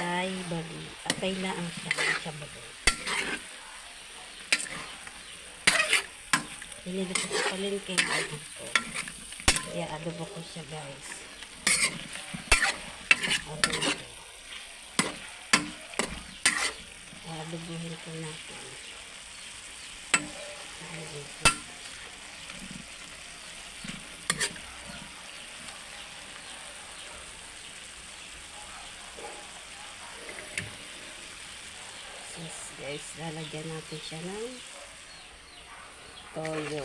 atay bali. Atay na ang siya bali. Binili ko sa palengke ng anak ko. Kaya adobo ko siya, guys. Adobo. Adobohin ko natin. Adobo. Guys, lalagyan natin siya ng toyo.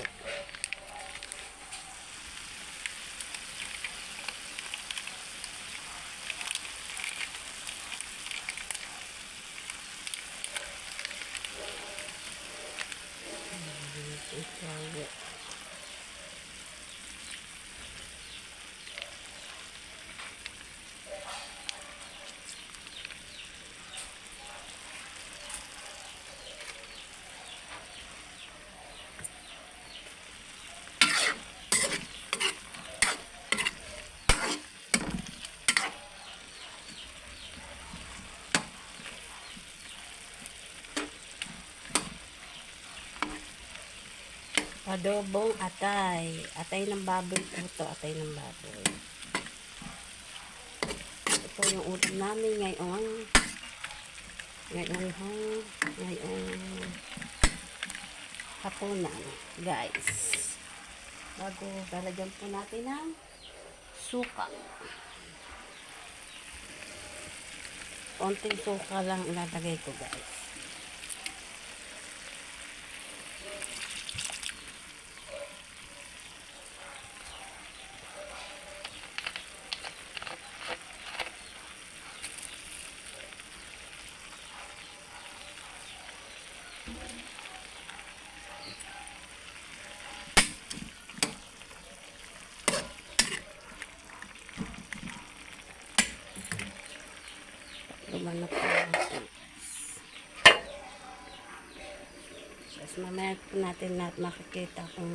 Toyo. Adobong atay. Atay ng baboy po ito. Atay ng baboy. Ito yung ulam namin ngayong hapunan. Guys. Bago lalagyan po natin ng suka. Konting suka lang ilalagay ko, guys. Lumanap po natin. Tapos mamaya po natin makikita kung